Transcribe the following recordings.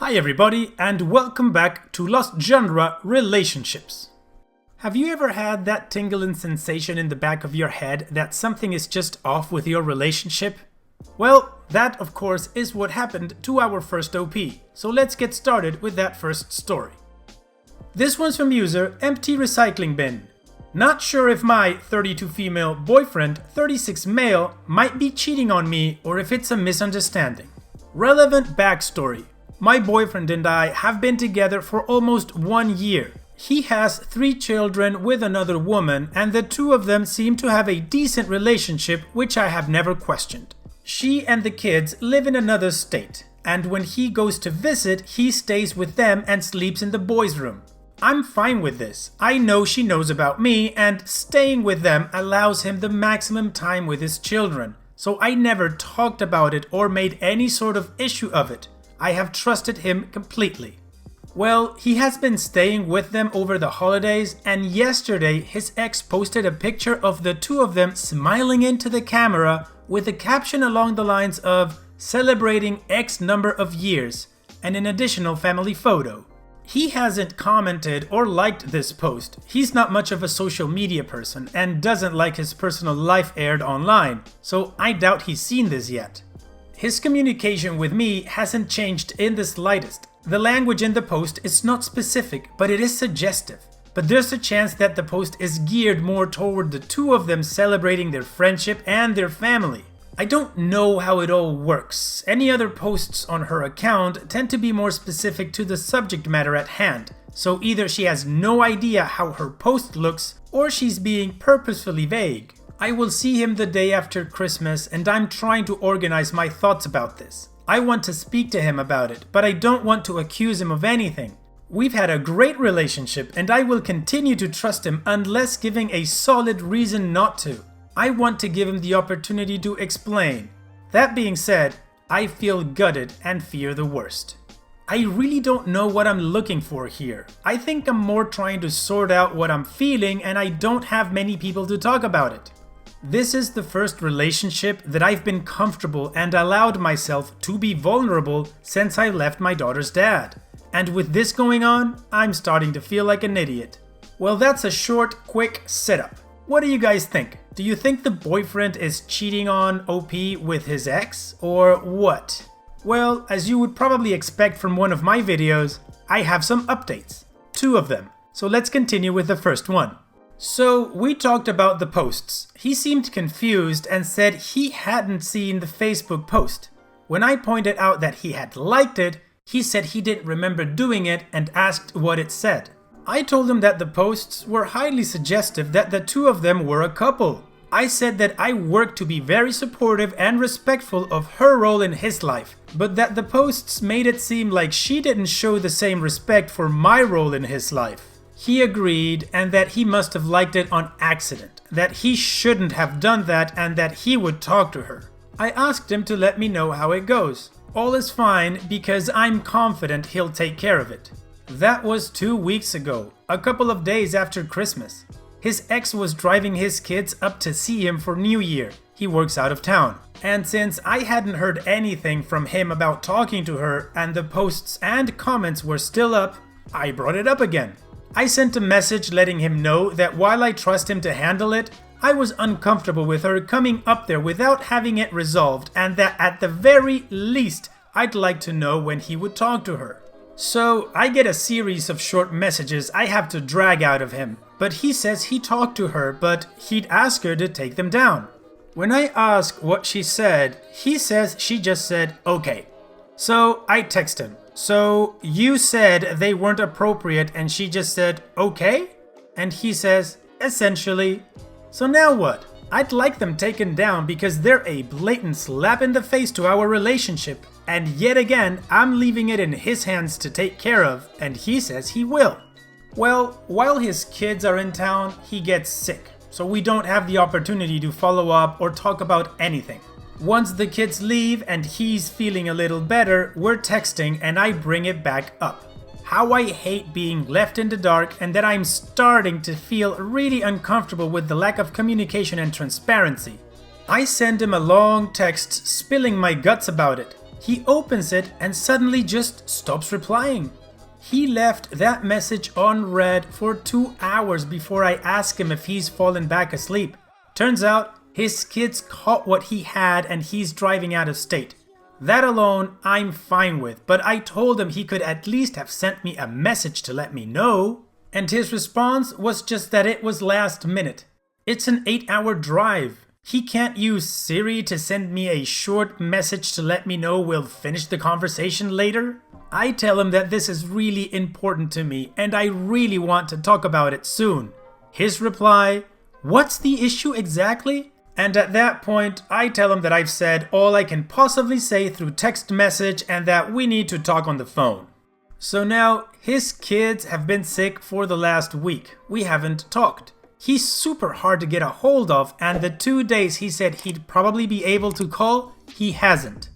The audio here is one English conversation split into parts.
Hi everybody, and welcome back to Lost Genre Relationships. Have you ever had that tingling sensation in the back of your head that something is just off with your relationship? Well, that of course is what happened to our first OP, so let's get started with that first story. This one's from user Empty Recycling Bin. Not sure if my 32 female boyfriend, 36 male, might be cheating on me or if it's a misunderstanding. Relevant backstory. My boyfriend and I have been together for almost 1 year. He has 3 children with another woman, and the two of them seem to have a decent relationship, which I have never questioned. She and the kids live in another state, and when he goes to visit, he stays with them and sleeps in the boys' room. I'm fine with this. I know she knows about me, and staying with them allows him the maximum time with his children, so I never talked about it or made any sort of issue of it. I have trusted him completely. Well, he has been staying with them over the holidays, and yesterday his ex posted a picture of the two of them smiling into the camera with a caption along the lines of celebrating X number of years and an additional family photo. He hasn't commented or liked this post. He's not much of a social media person and doesn't like his personal life aired online, so I doubt he's seen this yet. His communication with me hasn't changed in the slightest. The language in the post is not specific, but it is suggestive. But there's a chance that the post is geared more toward the two of them celebrating their friendship and their family. I don't know how it all works. Any other posts on her account tend to be more specific to the subject matter at hand. So either she has no idea how her post looks, or she's being purposefully vague. I will see him the day after Christmas, and I'm trying to organize my thoughts about this. I want to speak to him about it, but I don't want to accuse him of anything. We've had a great relationship, and I will continue to trust him unless giving a solid reason not to. I want to give him the opportunity to explain. That being said, I feel gutted and fear the worst. I really don't know what I'm looking for here. I think I'm more trying to sort out what I'm feeling, and I don't have many people to talk about it. This is the first relationship that I've been comfortable and allowed myself to be vulnerable since I left my daughter's dad. And with this going on, I'm starting to feel like an idiot. Well, that's a short, quick setup. What do you guys think? Do you think the boyfriend is cheating on OP with his ex, or what? Well, as you would probably expect from one of my videos, I have some updates. 2 of them. So let's continue with the first one. So, we talked about the posts. He seemed confused and said he hadn't seen the Facebook post. When I pointed out that he had liked it, he said he didn't remember doing it and asked what it said. I told him that the posts were highly suggestive that the two of them were a couple. I said that I worked to be very supportive and respectful of her role in his life, but that the posts made it seem like she didn't show the same respect for my role in his life. He agreed, and that he must have liked it on accident, that he shouldn't have done that, and that he would talk to her. I asked him to let me know how it goes. All is fine because I'm confident he'll take care of it. That was 2 weeks ago, a couple of days after Christmas. His ex was driving his kids up to see him for New Year. He works out of town. And since I hadn't heard anything from him about talking to her, and the posts and comments were still up, I brought it up again. I sent a message letting him know that while I trust him to handle it, I was uncomfortable with her coming up there without having it resolved, and that at the very least, I'd like to know when he would talk to her. So I get a series of short messages I have to drag out of him, but he says he talked to her, but he'd ask her to take them down. When I ask what she said, he says she just said, okay. So I text him. So you said they weren't appropriate and she just said, okay? And he says, essentially. So now what? I'd like them taken down because they're a blatant slap in the face to our relationship. And yet again, I'm leaving it in his hands to take care of, and he says he will. Well, while his kids are in town, he gets sick. So we don't have the opportunity to follow up or talk about anything. Once the kids leave and he's feeling a little better, we're texting and I bring it back up. How I hate being left in the dark, and that I'm starting to feel really uncomfortable with the lack of communication and transparency. I send him a long text spilling my guts about it. He opens it and suddenly just stops replying. He left that message unread for 2 hours before I ask him if he's fallen back asleep. Turns out his kids caught what he had and he's driving out of state. That alone I'm fine with, but I told him he could at least have sent me a message to let me know. And his response was just that it was last minute. It's an 8-hour drive. He can't use Siri to send me a short message to let me know we'll finish the conversation later. I tell him that this is really important to me and I really want to talk about it soon. His reply, "What's the issue exactly?" And at that point, I tell him that I've said all I can possibly say through text message and that we need to talk on the phone. So now, his kids have been sick for the last week. We haven't talked. He's super hard to get a hold of, and the 2 days he said he'd probably be able to call, he hasn't.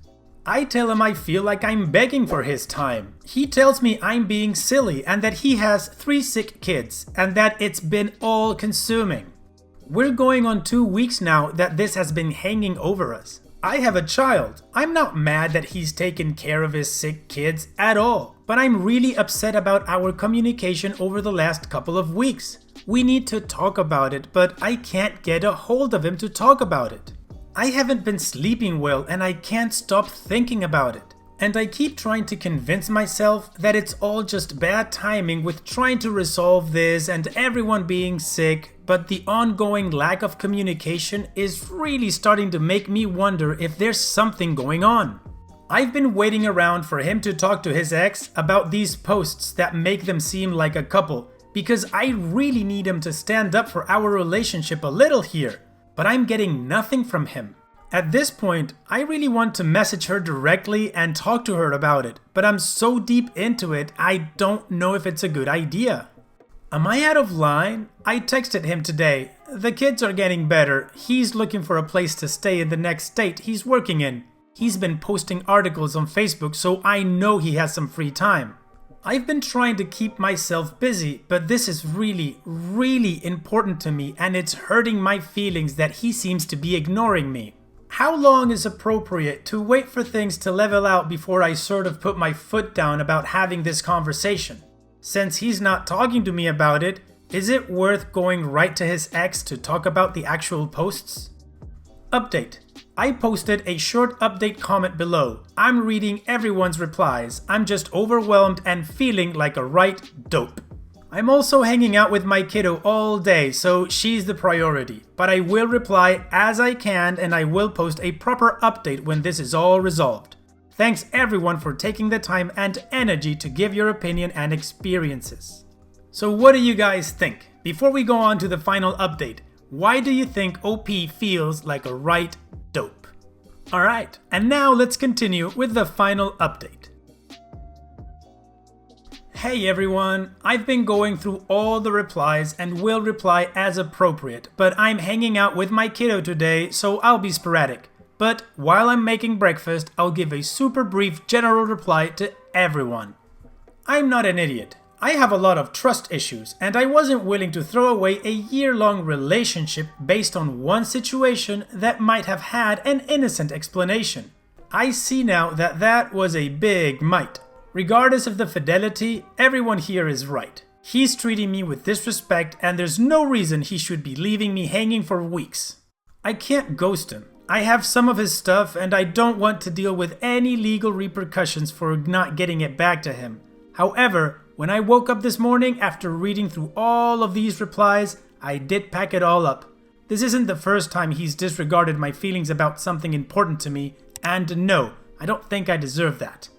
I tell him I feel like I'm begging for his time. He tells me I'm being silly and that he has 3 sick kids and that it's been all consuming. We're going on 2 weeks now that this has been hanging over us. I have a child. I'm not mad that he's taken care of his sick kids at all, but I'm really upset about our communication over the last couple of weeks. We need to talk about it, but I can't get a hold of him to talk about it. I haven't been sleeping well and I can't stop thinking about it. And I keep trying to convince myself that it's all just bad timing with trying to resolve this and everyone being sick, but the ongoing lack of communication is really starting to make me wonder if there's something going on. I've been waiting around for him to talk to his ex about these posts that make them seem like a couple, because I really need him to stand up for our relationship a little here, but I'm getting nothing from him. At this point, I really want to message her directly and talk to her about it, but I'm so deep into it, I don't know if it's a good idea. Am I out of line? I texted him today. The kids are getting better. He's looking for a place to stay in the next state he's working in. He's been posting articles on Facebook, so I know he has some free time. I've been trying to keep myself busy, but this is really, really important to me and it's hurting my feelings that he seems to be ignoring me. How long is appropriate to wait for things to level out before I sort of put my foot down about having this conversation? Since he's not talking to me about it, is it worth going right to his ex to talk about the actual posts? Update. I posted a short update comment below. I'm reading everyone's replies. I'm just overwhelmed and feeling like a right dope. I'm also hanging out with my kiddo all day, so she's the priority. But I will reply as I can and I will post a proper update when this is all resolved. Thanks everyone for taking the time and energy to give your opinion and experiences. So what do you guys think? Before we go on to the final update, why do you think OP feels like a right dope? Alright, and now let's continue with the final update. Hey everyone, I've been going through all the replies and will reply as appropriate, but I'm hanging out with my kiddo today, so I'll be sporadic. But while I'm making breakfast, I'll give a super brief general reply to everyone. I'm not an idiot. I have a lot of trust issues, and I wasn't willing to throw away a year-long relationship based on one situation that might have had an innocent explanation. I see now that that was a big might. Regardless of the fidelity, everyone here is right. He's treating me with disrespect, and there's no reason he should be leaving me hanging for weeks. I can't ghost him. I have some of his stuff, and I don't want to deal with any legal repercussions for not getting it back to him. However, when I woke up this morning after reading through all of these replies, I did pack it all up. This isn't the first time he's disregarded my feelings about something important to me, and no, I don't think I deserve that.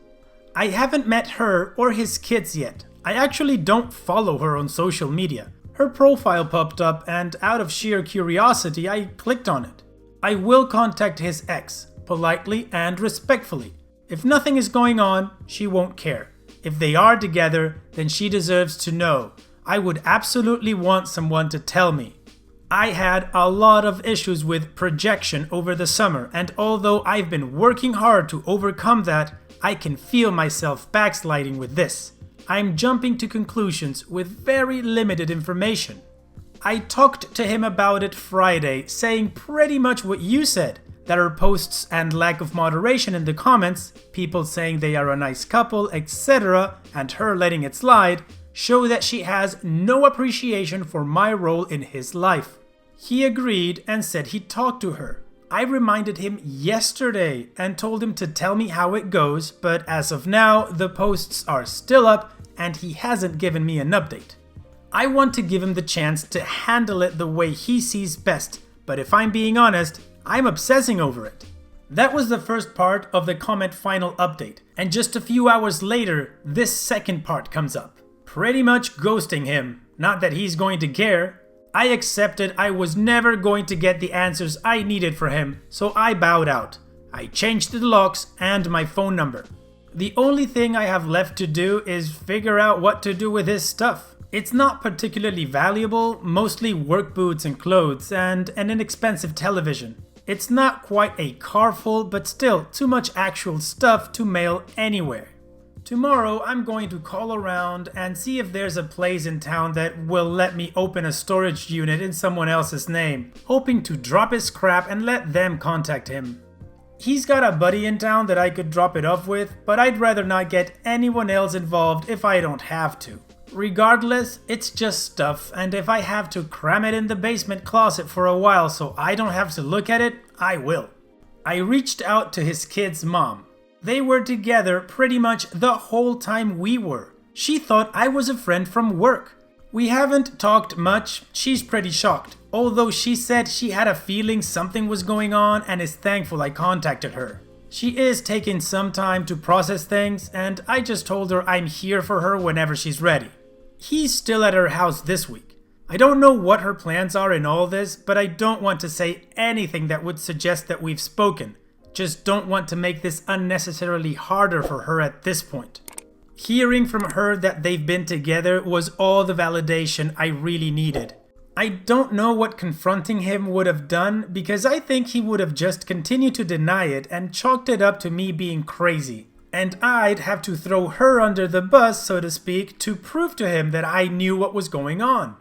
I haven't met her or his kids yet. I actually don't follow her on social media. Her profile popped up and out of sheer curiosity I clicked on it. I will contact his ex, politely and respectfully. If nothing is going on, she won't care. If they are together, then she deserves to know. I would absolutely want someone to tell me. I had a lot of issues with projection over the summer, and although I've been working hard to overcome that, I can feel myself backsliding with this. I'm jumping to conclusions with very limited information. I talked to him about it Friday, saying pretty much what you said, that her posts and lack of moderation in the comments, people saying they are a nice couple, etc., and her letting it slide, show that she has no appreciation for my role in his life. He agreed and said he'd talk to her. I reminded him yesterday and told him to tell me how it goes, but as of now, the posts are still up and he hasn't given me an update. I want to give him the chance to handle it the way he sees best, but if I'm being honest, I'm obsessing over it. That was the first part of the comment final update, and just a few hours later, this second part comes up. Pretty much ghosting him. Not that he's going to care. I accepted I was never going to get the answers I needed for him, so I bowed out. I changed the locks and my phone number. The only thing I have left to do is figure out what to do with his stuff. It's not particularly valuable, mostly work boots and clothes, and an inexpensive television. It's not quite a car full, but still too much actual stuff to mail anywhere. Tomorrow I'm going to call around and see if there's a place in town that will let me open a storage unit in someone else's name, hoping to drop his crap and let them contact him. He's got a buddy in town that I could drop it off with, but I'd rather not get anyone else involved if I don't have to. Regardless, it's just stuff, and if I have to cram it in the basement closet for a while so I don't have to look at it, I will. I reached out to his kid's mom. They were together pretty much the whole time we were. She thought I was a friend from work. We haven't talked much, she's pretty shocked, although she said she had a feeling something was going on and is thankful I contacted her. She is taking some time to process things, and I just told her I'm here for her whenever she's ready. He's still at her house this week. I don't know what her plans are in all this, but I don't want to say anything that would suggest that we've spoken. Just don't want to make this unnecessarily harder for her at this point. Hearing from her that they've been together was all the validation I really needed. I don't know what confronting him would have done, because I think he would have just continued to deny it and chalked it up to me being crazy. And I'd have to throw her under the bus, so to speak, to prove to him that I knew what was going on.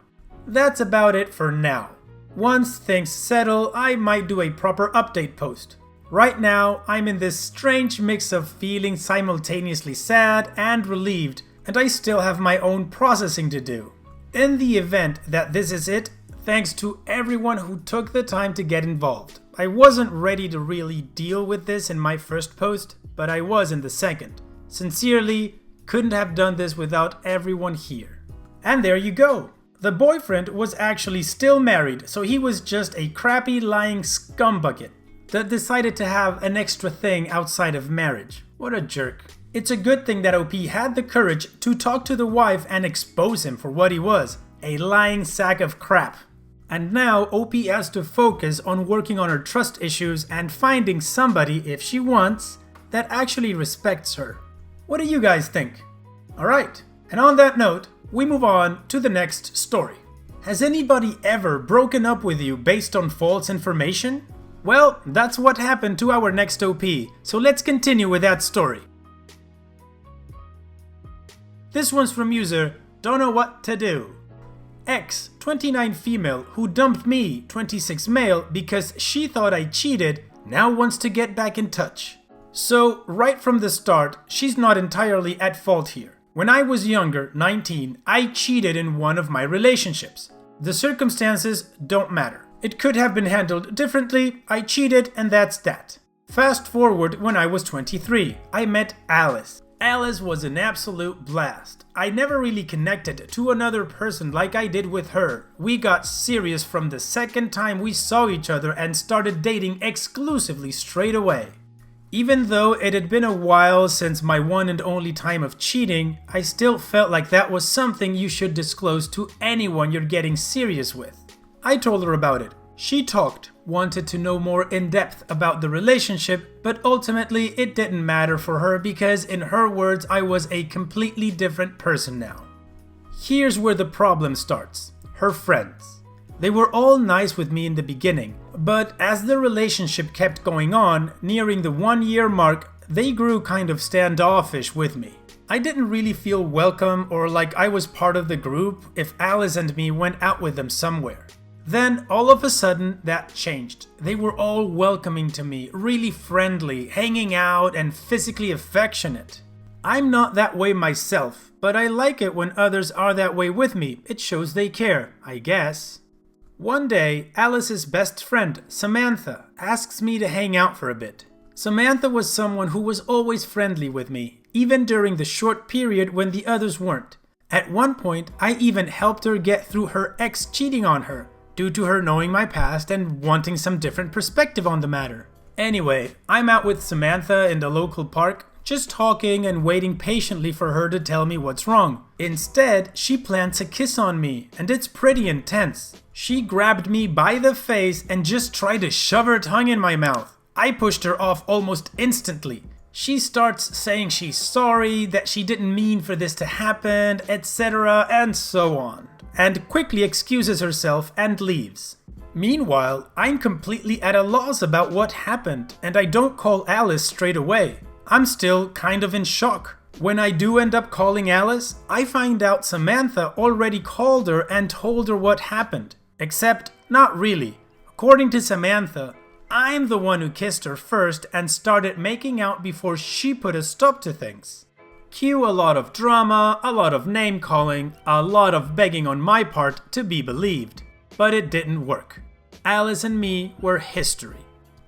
That's about it for now. Once things settle, I might do a proper update post. Right now, I'm in this strange mix of feeling simultaneously sad and relieved, and I still have my own processing to do. In the event that this is it, thanks to everyone who took the time to get involved. I wasn't ready to really deal with this in my first post, but I was in the second. Sincerely, couldn't have done this without everyone here. And there you go. The boyfriend was actually still married, so he was just a crappy lying scumbucket that decided to have an extra thing outside of marriage. What a jerk. It's a good thing that OP had the courage to talk to the wife and expose him for what he was, a lying sack of crap. And now OP has to focus on working on her trust issues and finding somebody, if she wants, that actually respects her. What do you guys think? Alright, and on that note, we move on to the next story. Has anybody ever broken up with you based on false information? Well, that's what happened to our next OP, so let's continue with that story. This one's from user Don't Know What To Do. X, 29 female, who dumped me, 26 male, because she thought I cheated, now wants to get back in touch. So, right from the start, she's not entirely at fault here. When I was younger, 19, I cheated in one of my relationships. The circumstances don't matter. It could have been handled differently, I cheated, and that's that. Fast forward when I was 23, I met Alice. Alice was an absolute blast. I never really connected to another person like I did with her. We got serious from the second time we saw each other and started dating exclusively straight away. Even though it had been a while since my one and only time of cheating, I still felt like that was something you should disclose to anyone you're getting serious with. I told her about it. She talked, wanted to know more in depth about the relationship, but ultimately it didn't matter for her because in her words I was a completely different person now. Here's where the problem starts. Her friends. They were all nice with me in the beginning, but as the relationship kept going on, nearing the 1-year mark, they grew kind of standoffish with me. I didn't really feel welcome or like I was part of the group if Alice and me went out with them somewhere. Then, all of a sudden, that changed. They were all welcoming to me, really friendly, hanging out, and physically affectionate. I'm not that way myself, but I like it when others are that way with me. It shows they care, I guess. One day, Alice's best friend, Samantha, asks me to hang out for a bit. Samantha was someone who was always friendly with me, even during the short period when the others weren't. At one point, I even helped her get through her ex cheating on her, due to her knowing my past and wanting some different perspective on the matter. Anyway, I'm out with Samantha in the local park, just talking and waiting patiently for her to tell me what's wrong. Instead, she plants a kiss on me, and it's pretty intense. She grabbed me by the face and just tried to shove her tongue in my mouth. I pushed her off almost instantly. She starts saying she's sorry, that she didn't mean for this to happen, etc. and so on, and quickly excuses herself and leaves. Meanwhile, I'm completely at a loss about what happened, and I don't call Alice straight away. I'm still kind of in shock. When I do end up calling Alice, I find out Samantha already called her and told her what happened. Except, not really. According to Samantha, I'm the one who kissed her first and started making out before she put a stop to things. Cue a lot of drama, a lot of name calling, a lot of begging on my part to be believed. But it didn't work. Alice and me were history.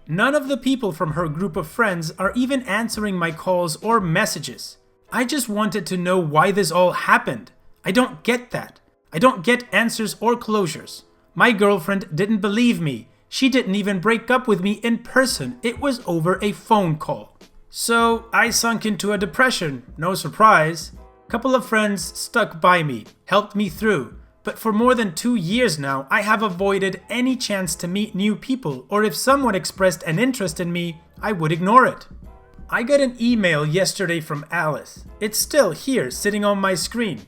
None of the people from her group of friends are even answering my calls or messages. I just wanted to know why this all happened. I don't get that. I don't get answers or closures. My girlfriend didn't believe me. She didn't even break up with me in person. It was over a phone call. So I sunk into a depression, no surprise. A couple of friends stuck by me, helped me through. But for more than 2 years now, I have avoided any chance to meet new people, or if someone expressed an interest in me, I would ignore it. I got an email yesterday from Alice. It's still here, sitting on my screen.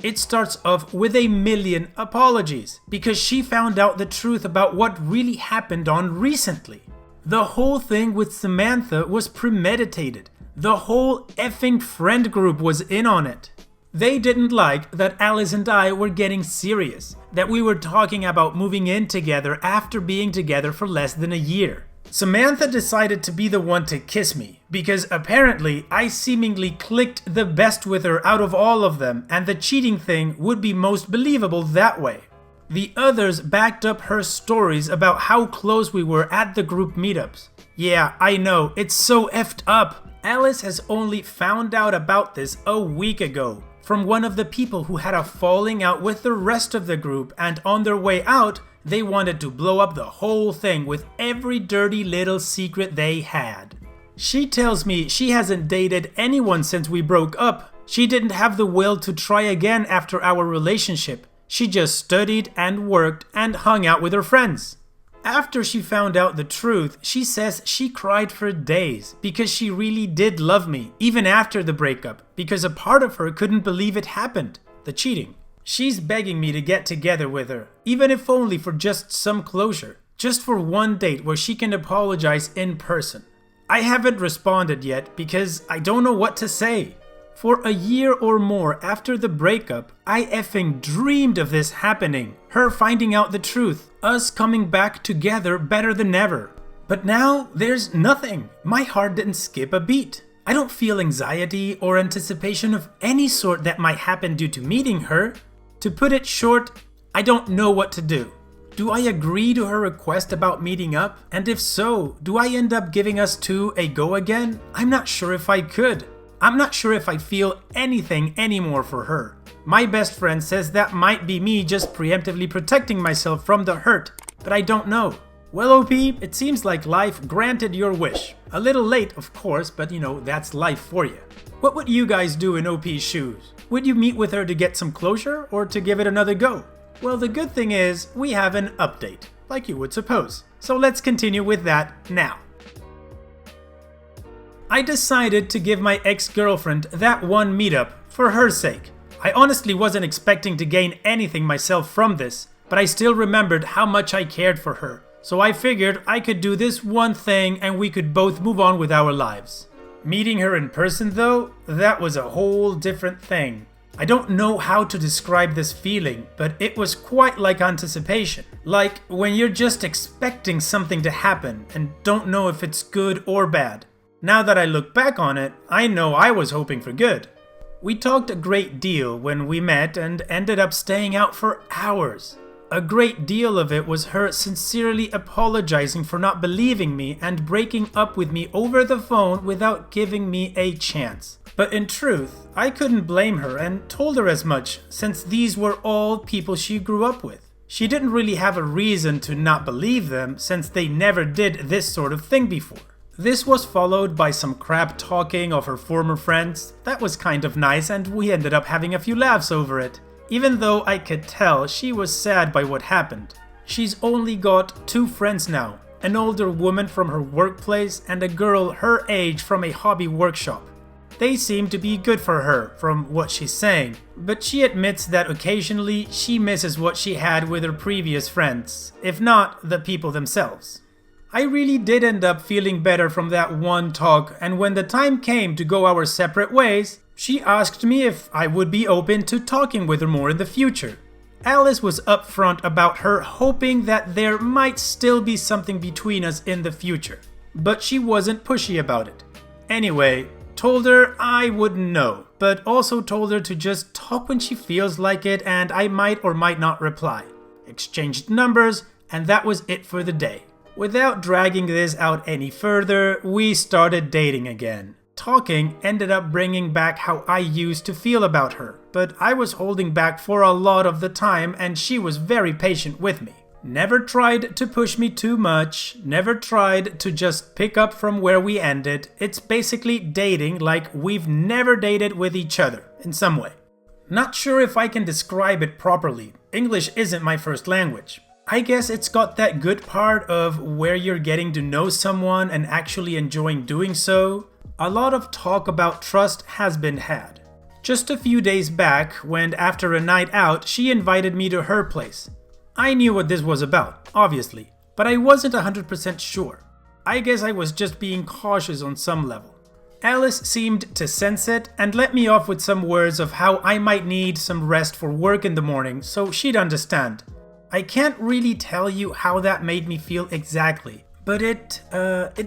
It starts off with 1,000,000 apologies, because she found out the truth about what really happened on recently. The whole thing with Samantha was premeditated. The whole effing friend group was in on it. They didn't like that Alice and I were getting serious, that we were talking about moving in together after being together for less than a year. Samantha decided to be the one to kiss me, because apparently I seemingly clicked the best with her out of all of them, and the cheating thing would be most believable that way. The others backed up her stories about how close we were at the group meetups. Yeah, I know, it's so effed up. Alice has only found out about this a week ago, from one of the people who had a falling out with the rest of the group, and on their way out, they wanted to blow up the whole thing with every dirty little secret they had. She tells me she hasn't dated anyone since we broke up. She didn't have the will to try again after our relationship. She just studied and worked and hung out with her friends. After she found out the truth, she says she cried for days because she really did love me, even after the breakup, because a part of her couldn't believe it happened, the cheating. She's begging me to get together with her, even if only for just some closure, just for one date where she can apologize in person. I haven't responded yet because I don't know what to say. For a year or more after the breakup, I effing dreamed of this happening, her finding out the truth, us coming back together better than ever. But now there's nothing. My heart didn't skip a beat. I don't feel anxiety or anticipation of any sort that might happen due to meeting her. To put it short, I don't know what to do. Do I agree to her request about meeting up? And if so, do I end up giving us two a go again? I'm not sure if I could. I'm not sure if I feel anything anymore for her. My best friend says that might be me just preemptively protecting myself from the hurt, but I don't know. Well, OP, it seems like life granted your wish. A little late, of course, but that's life for you. What would you guys do in OP's shoes? Would you meet with her to get some closure or to give it another go? Well, the good thing is we have an update, like you would suppose. So let's continue with that now. I decided to give my ex-girlfriend that one meetup for her sake. I honestly wasn't expecting to gain anything myself from this, but I still remembered how much I cared for her. So I figured I could do this one thing and we could both move on with our lives. Meeting her in person though, that was a whole different thing. I don't know how to describe this feeling, but it was quite like anticipation. Like when you're just expecting something to happen and don't know if it's good or bad. Now that I look back on it, I know I was hoping for good. We talked a great deal when we met and ended up staying out for hours. A great deal of it was her sincerely apologizing for not believing me and breaking up with me over the phone without giving me a chance. But in truth, I couldn't blame her and told her as much, since these were all people she grew up with. She didn't really have a reason to not believe them, since they never did this sort of thing before. This was followed by some crap talking of her former friends. That was kind of nice and we ended up having a few laughs over it, even though I could tell she was sad by what happened. She's only got 2 friends now, an older woman from her workplace and a girl her age from a hobby workshop. They seem to be good for her, from what she's saying, but she admits that occasionally she misses what she had with her previous friends, if not the people themselves. I really did end up feeling better from that one talk, and when the time came to go our separate ways, she asked me if I would be open to talking with her more in the future. Alice was upfront about her hoping that there might still be something between us in the future, but she wasn't pushy about it. Anyway, told her I wouldn't know, but also told her to just talk when she feels like it and I might or might not reply. Exchanged numbers, and that was it for the day. Without dragging this out any further, we started dating again. Talking ended up bringing back how I used to feel about her, but I was holding back for a lot of the time and she was very patient with me. Never tried to push me too much, never tried to just pick up from where we ended. It's basically dating like we've never dated with each other, in some way. Not sure if I can describe it properly. English isn't my first language. I guess it's got that good part of where you're getting to know someone and actually enjoying doing so. A lot of talk about trust has been had. Just a few days back, when after a night out, she invited me to her place. I knew what this was about, obviously, but I wasn't 100% sure. I guess I was just being cautious on some level. Alice seemed to sense it and let me off with some words of how I might need some rest for work in the morning, so she'd understand. I can't really tell you how that made me feel exactly, but it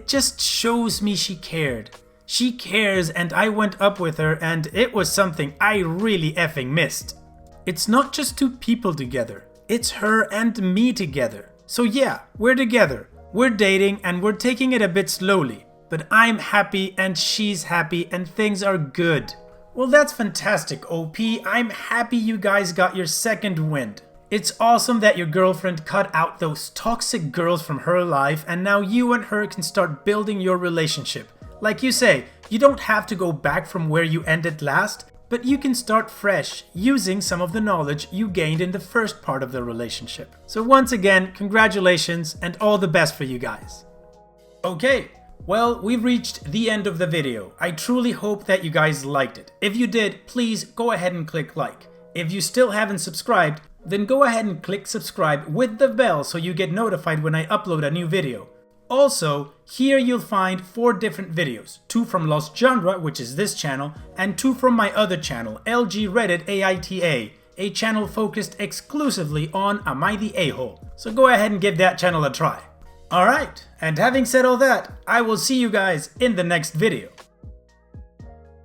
just shows me she cared. She cares and I went up with her and it was something I really effing missed. It's not just 2 people together, it's her and me together. So yeah, we're together, we're dating and we're taking it a bit slowly, but I'm happy and she's happy and things are good. Well, that's fantastic, OP. I'm happy you guys got your second wind. It's awesome that your girlfriend cut out those toxic girls from her life and now you and her can start building your relationship. Like you say, you don't have to go back from where you ended last, but you can start fresh using some of the knowledge you gained in the first part of the relationship. So once again, congratulations and all the best for you guys. Okay, well, we've reached the end of the video. I truly hope that you guys liked it. If you did, please go ahead and click like. If you still haven't subscribed, then go ahead and click subscribe with the bell so you get notified when I upload a new video. Also, here you'll find 4 different videos, 2 from Lost Genre, which is this channel, and 2 from my other channel, LG Reddit AITA, a channel focused exclusively on Am I the A-hole? So go ahead and give that channel a try. Alright, and having said all that, I will see you guys in the next video.